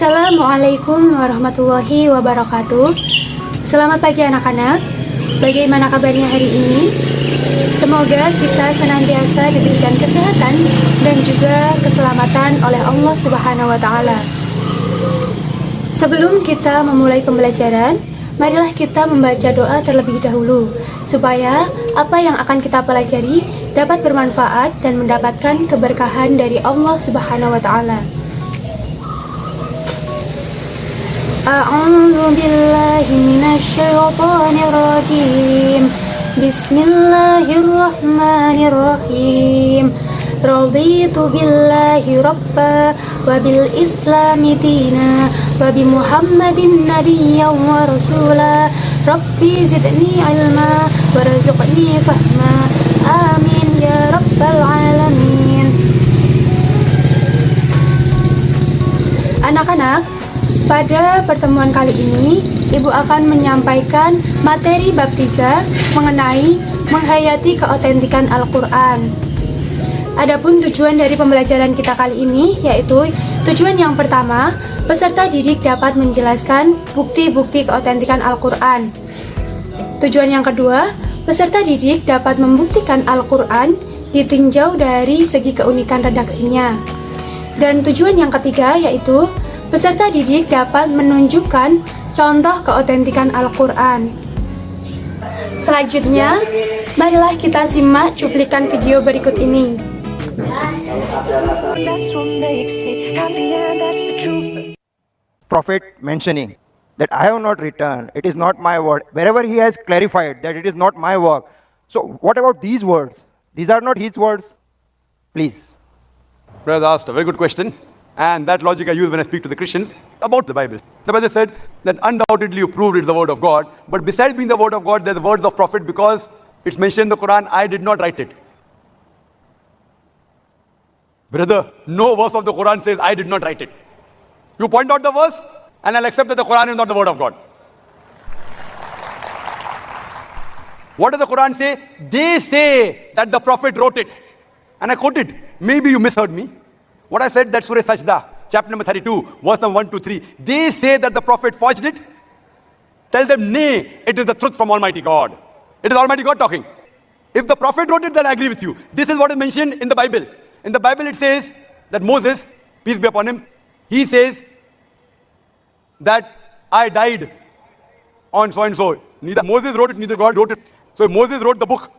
Assalamualaikum warahmatullahi wabarakatuh. Selamat pagi anak-anak. Bagaimana kabarnya hari ini? Semoga kita senantiasa diberikan kesehatan dan juga keselamatan oleh Allah Subhanahu wa Ta'ala. Sebelum kita memulai pembelajaran, marilah kita membaca doa terlebih dahulu, supaya apa yang akan kita pelajari dapat bermanfaat dan mendapatkan keberkahan dari Allah Subhanahu wa Ta'ala. A'udzu billahi minasyaitonir rajim. Bismillahirrahmanirrahim. Raditu billahi rabba wa bil islami dina wa bi Muhammadin nabiyyan wa rasula. Rabbi zidni ilma warzuqni fahma. Amin ya rabbal alamin. Anak-anak, pada pertemuan kali ini, Ibu akan menyampaikan materi bab 3 mengenai menghayati keotentikan Al-Quran. Adapun tujuan dari pembelajaran kita kali ini, yaitu tujuan yang pertama, peserta didik dapat menjelaskan bukti-bukti keotentikan Al-Quran. Tujuan yang kedua, peserta didik dapat membuktikan Al-Quran ditinjau dari segi keunikan redaksinya. Dan tujuan yang ketiga, yaitu peserta didik dapat menunjukkan contoh keotentikan Al-Quran. Selanjutnya, marilah kita simak cuplikan video berikut ini. Prophet mentioning that I have not written, it is not my word. Wherever he has clarified that it is not my work. So what about these words? These are not his words. Please. Brother asked a very good question. And that logic I use when I speak to the Christians about the Bible. The brother said that undoubtedly you proved it's the word of God, but besides being the word of God, there's the words of prophet because it's mentioned in the Quran, I did not write it. Brother, no verse of the Quran says I did not write it. You point out the verse, and I'll accept that the Quran is not the word of God. What does the Quran say? They say that the prophet wrote it. And I quoted. Maybe you misheard me. What I said, that Surah Sajda, chapter number 32, verse number 1 to 3. They say that the prophet forged it. Tell them, nay, it is the truth from Almighty God. It is Almighty God talking. If the prophet wrote it, then I agree with you. This is what is mentioned in the Bible. In the Bible it says that Moses, peace be upon him, he says that I died on so and so. Neither Moses wrote it, neither God wrote it. So if Moses wrote the book,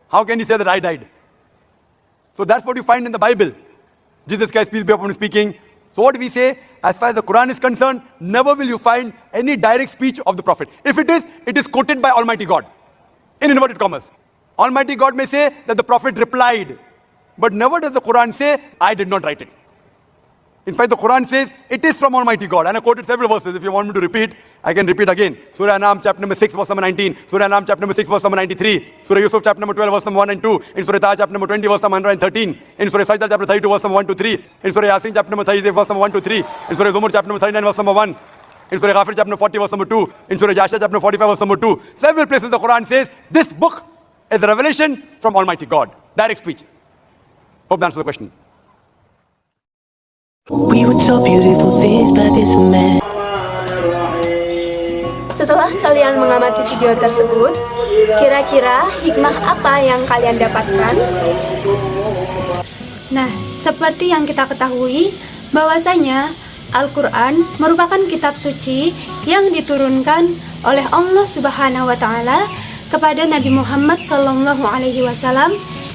how can he say that I died? So that's what you find in the Bible. Jesus Christ, peace be upon him, speaking. So what we say, as far as the Quran is concerned, never will you find any direct speech of the Prophet. If it is quoted by Almighty God, in inverted commas. Almighty God may say that the Prophet replied, but never does the Quran say, I did not write it. In fact, the Quran says, it is from Almighty God. And I quoted several verses. If you want me to repeat, I can repeat again. Surah Anam, chapter number 6, verse number 19. Surah Anam, chapter number 6, verse number 93. Surah Yusuf, chapter number 12, verse number 1 and 2. In Surah Taha, chapter number 20, verse number 113. In Surah Sajda, chapter 32, verse number 1 to 3. In Surah Yasin, chapter number 30, verse number 1 to 3. In Surah Zumur, chapter number 39, verse number 1. In Surah Ghafir, chapter number 40, verse number 2. In Surah Jasha, chapter number 45, verse number 2. Several places the Quran says, this book is a revelation from Almighty God. Direct speech. Hope that answers the question. We were told beautiful things by this man. Setelah kalian mengamati video tersebut, kira-kira hikmah apa yang kalian dapatkan? Nah, seperti yang kita ketahui, bahwasanya Al-Quran merupakan kitab suci yang diturunkan oleh Allah Subhanahu wa Ta'ala kepada Nabi Muhammad SAW,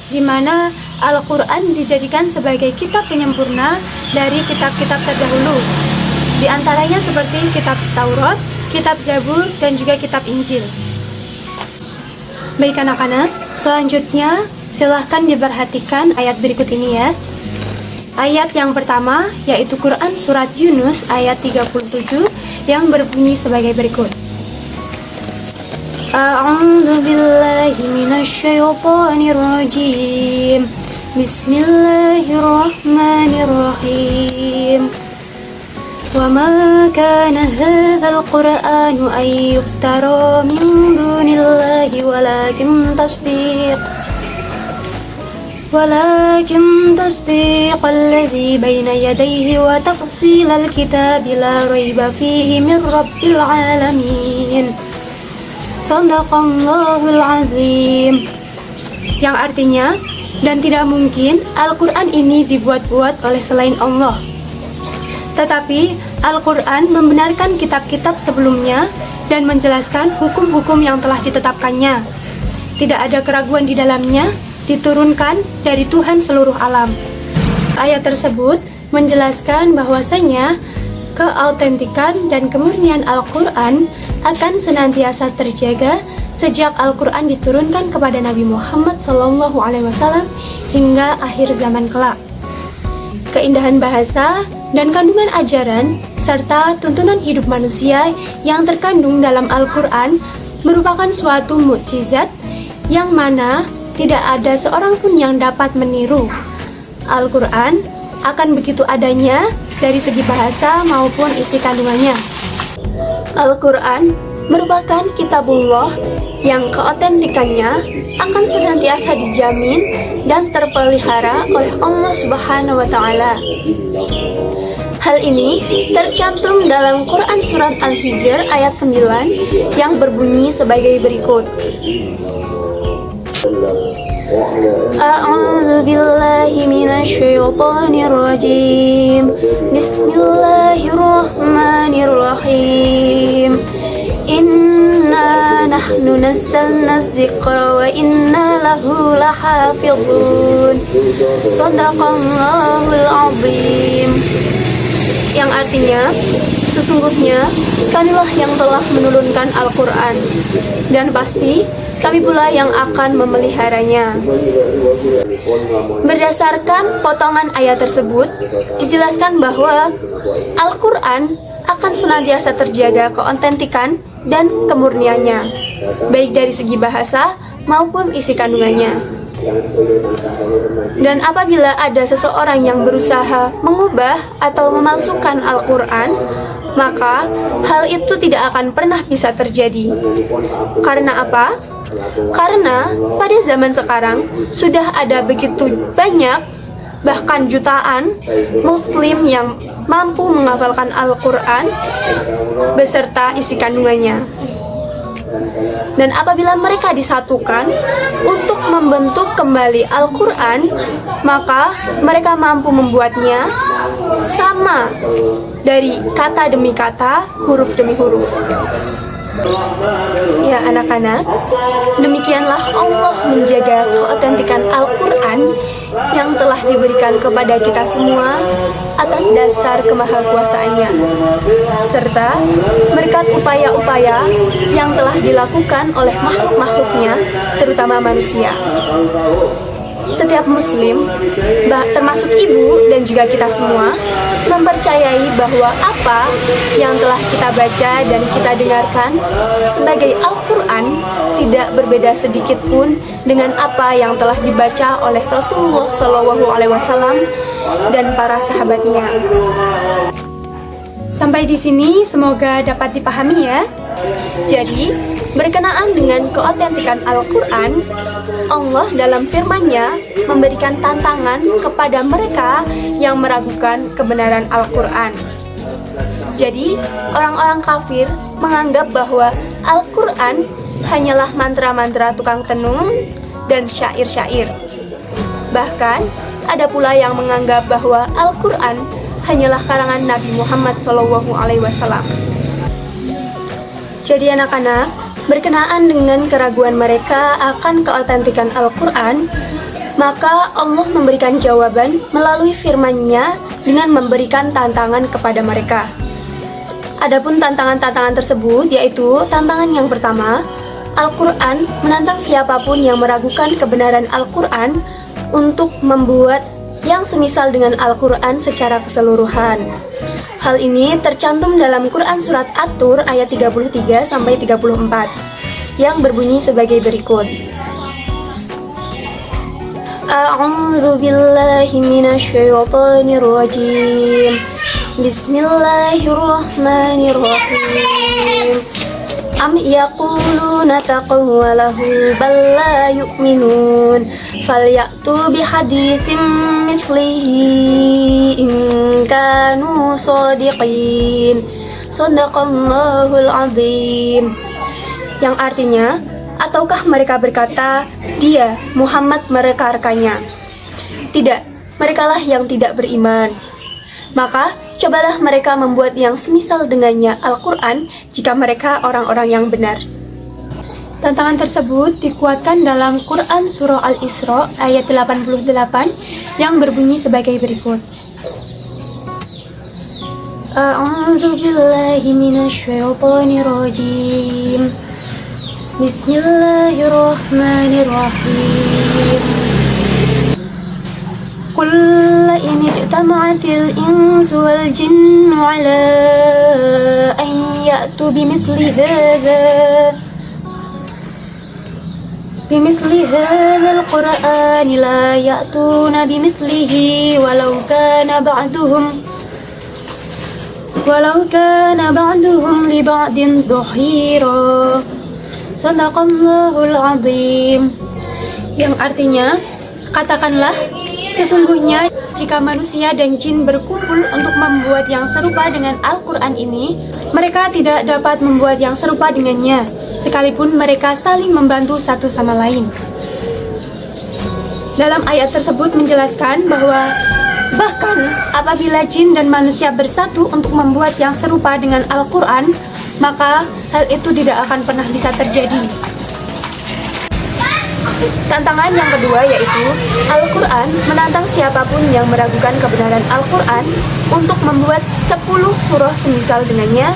di mana Al-Quran dijadikan sebagai kitab penyempurna dari kitab-kitab terdahulu. Di antaranya seperti kitab Taurat, kitab Zabur, dan juga kitab Injil. Baik anak-anak, selanjutnya silahkan diperhatikan ayat berikut ini ya. Ayat yang pertama yaitu Quran Surat Yunus ayat 37 yang berbunyi sebagai berikut. A'udzu billahi minasyaitonir rajim. Bismillahirrahmanirrahim. Wa ma kana hadzal Qur'anu ay yuftara min dunillahi walakin tasdiq ولكن تصديق الذي بين يديه وتفصيل الكتاب لا ريب فيه من رب العالمين. Shadaqallahul azim. Yang artinya, dan tidak mungkin Al-Quran ini dibuat-buat oleh selain Allah. Tetapi Al-Quran membenarkan kitab-kitab sebelumnya dan menjelaskan hukum-hukum yang telah ditetapkannya. Tidak ada keraguan di dalamnya, diturunkan dari Tuhan seluruh alam. Ayat tersebut menjelaskan bahwasanya keautentikan dan kemurnian Al-Quran akan senantiasa terjaga sejak Al-Quran diturunkan kepada Nabi Muhammad SAW hingga akhir zaman kelak. Keindahan bahasa dan kandungan ajaran serta tuntunan hidup manusia yang terkandung dalam Al-Quran merupakan suatu mukjizat yang mana tidak ada seorang pun yang dapat meniru. Al-Quran akan begitu adanya dari segi bahasa maupun isi kandungannya. Al-Quran merupakan kitabullah yang keautentikannya akan senantiasa dijamin dan terpelihara oleh Allah Subhanahu wa Ta'ala. Hal ini tercantum dalam Quran Surat Al-Hijr ayat 9 yang berbunyi sebagai berikut. A'udzu billahi minasyaitonir rajim. Bismillahirrahmanirrahim. Inna nahnu nazzalna dzikra wa inna lahu lahafizun. Shadaqallahul azim. Yang artinya, sesungguhnya kamilah yang telah menurunkan Al-Quran, dan pasti kami pula yang akan memeliharanya. Berdasarkan potongan ayat tersebut, dijelaskan bahwa Al-Quran akan senantiasa terjaga keautentikan dan kemurniannya, baik dari segi bahasa maupun isi kandungannya. Dan apabila ada seseorang yang berusaha mengubah atau memalsukan Al-Quran, maka hal itu tidak akan pernah bisa terjadi. Karena apa? Karena pada zaman sekarang sudah ada begitu banyak, bahkan jutaan Muslim yang mampu menghafalkan Al-Quran beserta isi kandungannya. Dan apabila mereka disatukan untuk membentuk kembali Al-Quran, maka mereka mampu membuatnya sama dari kata demi kata, huruf demi huruf. Ya anak-anak, demikianlah Allah menjaga keautentikan Al-Quran yang telah diberikan kepada kita semua atas dasar kemahakuasaannya, serta berkat upaya-upaya yang telah dilakukan oleh makhluk-makhluknya, terutama manusia. Setiap muslim, termasuk ibu dan juga kita semua, mempercayai bahwa apa yang telah kita baca dan kita dengarkan sebagai Al-Quran tidak berbeda sedikit pun dengan apa yang telah dibaca oleh Rasulullah SAW dan para sahabatnya. Sampai di sini semoga dapat dipahami ya. Jadi, berkenaan dengan keautentikan Al-Quran, Allah dalam firman-Nya memberikan tantangan kepada mereka yang meragukan kebenaran Al-Quran. Jadi, orang-orang kafir menganggap bahwa Al-Quran hanyalah mantra-mantra tukang tenung dan syair-syair. Bahkan, ada pula yang menganggap bahwa Al-Quran hanyalah karangan Nabi Muhammad SAW. Jadi anak-anak, berkenaan dengan keraguan mereka akan keautentikan Al-Quran, maka Allah memberikan jawaban melalui firman-Nya dengan memberikan tantangan kepada mereka. Adapun tantangan-tantangan tersebut yaitu tantangan yang pertama, Al-Quran menantang siapapun yang meragukan kebenaran Al-Quran untuk membuat yang semisal dengan Al-Quran secara keseluruhan. Hal ini tercantum dalam Quran Surat At-Tur ayat 33-34 yang berbunyi sebagai berikut. A'udzu billahi minasyaitonir rajim. Bismillahirrahmanirrahim. Am yaquluna taqawwalahu bal la yu'minun falyatu bihaditsin mithlihi in kanu shadiqin. Shadaqallahul azim. Yang artinya, ataukah mereka berkata, dia Muhammad mereka-rekanya? Tidak, merekalah yang tidak beriman. Maka cobalah mereka membuat yang semisal dengannya Al-Quran jika mereka orang-orang yang benar. Tantangan tersebut dikuatkan dalam Quran Surah Al-Isra ayat 88 yang berbunyi sebagai berikut. A'udzu billahi minasy rajim. Bismillahirrahmanirrahim. قل إن اجتمعت الإنس والجن على أن يأتوا بمثل هذا القرآن لا يأتون بمثله ولو كان بعضهم لبعض ظهيرا. Shadaqallahul azim. Yang artinya, katakanlah, sesungguhnya jika manusia dan jin berkumpul untuk membuat yang serupa dengan Al-Quran ini, mereka tidak dapat membuat yang serupa dengannya, sekalipun mereka saling membantu satu sama lain. Dalam ayat tersebut menjelaskan bahwa bahkan apabila jin dan manusia bersatu untuk membuat yang serupa dengan Al-Quran, maka hal itu tidak akan pernah bisa terjadi. Tantangan yang kedua yaitu Al-Quran menantang siapapun yang meragukan kebenaran Al-Quran untuk membuat 10 surah semisal dengannya.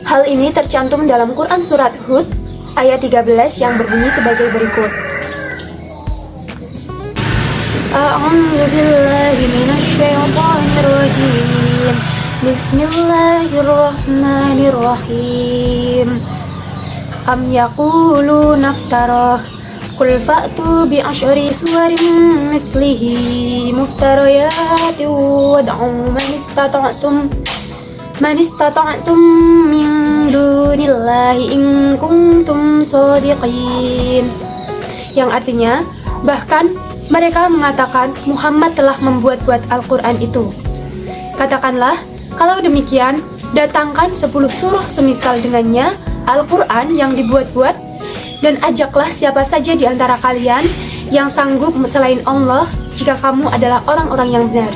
Hal ini tercantum dalam Quran Surat Hud ayat 13 yang berbunyi sebagai berikut. A'udzu billahi minasyaitonir rajim. Bismillahirrahmanirrahim. Am yaquluna iftarah Qul fa'tu bi'asyri suwarin mithlihi muftariyatin wad'u man istata'tum min dunillahi in kuntum shadiqin. Yang artinya, bahkan mereka mengatakan Muhammad telah membuat-buat Al-Quran itu. Katakanlah, kalau demikian, datangkan 10 surah semisal dengannya Al-Quran yang dibuat-buat, dan ajaklah siapa saja di antara kalian yang sanggup selain Allah jika kamu adalah orang-orang yang benar.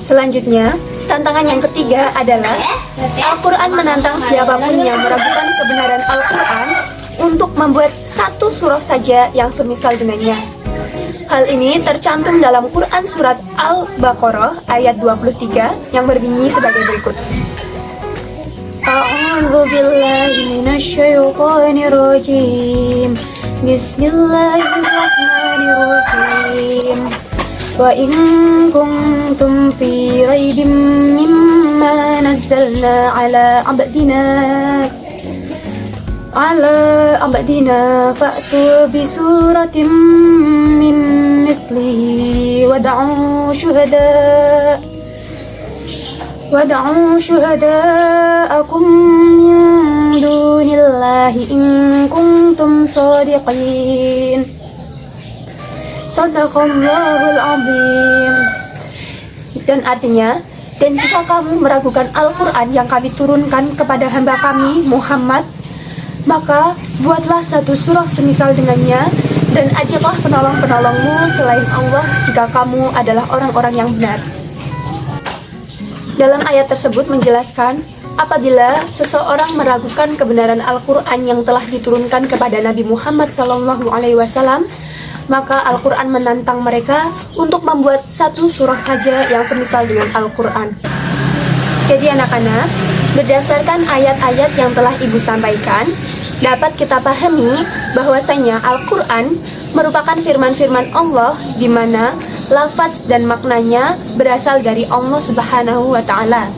Selanjutnya, tantangan yang ketiga adalah Al-Quran menantang siapapun yang meragukan kebenaran Al-Quran untuk membuat satu surah saja yang semisal dengannya. Hal ini tercantum dalam Quran Surat Al-Baqarah ayat 23 yang berbunyi sebagai berikut. A'udzu billahi minasyaitonir rajim. Bismillahirrahmanirrahim. Wa in kuntum fi raibin mimma nazzalna ala abdina fa'tu bi suratin min mithlihi wad'u syuhada'akum min dunillahi in kuntum shadiqin. Shadaqallahul azim. Dan artinya, dan jika kamu meragukan Al-Quran yang kami turunkan kepada hamba kami Muhammad, maka buatlah satu surah semisal dengannya, dan ajaklah penolong-penolongmu selain Allah jika kamu adalah orang-orang yang benar. Dalam ayat tersebut menjelaskan, apabila seseorang meragukan kebenaran Al-Quran yang telah diturunkan kepada Nabi Muhammad SAW, maka Al-Quran menantang mereka untuk membuat satu surah saja yang semisal dengan Al-Quran. Jadi anak-anak, berdasarkan ayat-ayat yang telah Ibu sampaikan, dapat kita pahami bahwasanya Al-Quran merupakan firman-firman Allah di mana lafaz dan maknanya berasal dari Allah Subhanahu wa Ta'ala,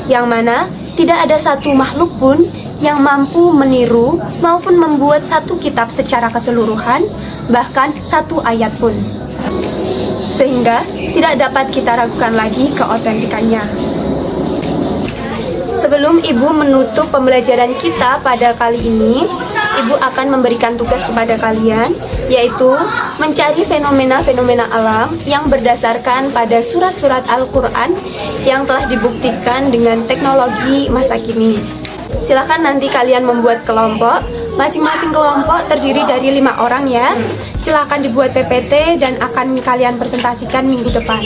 yang mana tidak ada satu makhluk pun yang mampu meniru maupun membuat satu kitab secara keseluruhan, bahkan satu ayat pun, sehingga tidak dapat kita ragukan lagi keotentikannya. Sebelum Ibu menutup pembelajaran kita pada kali ini, Ibu akan memberikan tugas kepada kalian, yaitu mencari fenomena-fenomena alam yang berdasarkan pada surat-surat Al-Quran yang telah dibuktikan dengan teknologi masa kini. Silakan nanti kalian membuat kelompok, masing-masing kelompok terdiri dari 5 orang ya. Silakan dibuat PPT dan akan kalian presentasikan minggu depan.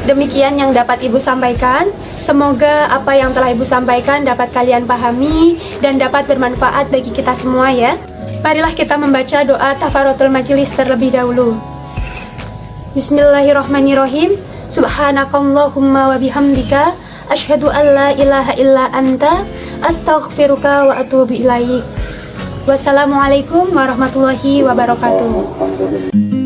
Demikian yang dapat Ibu sampaikan. Semoga apa yang telah Ibu sampaikan dapat kalian pahami dan dapat bermanfaat bagi kita semua ya. Marilah kita membaca doa tafarotul majelis terlebih dahulu. Bismillahirrahmanirrahim. Subhanakallahumma wa bihamdika asyhadu an la ilaha illa anta astaghfiruka wa atubu ilaik. Wassalamualaikum warahmatullahi wabarakatuh.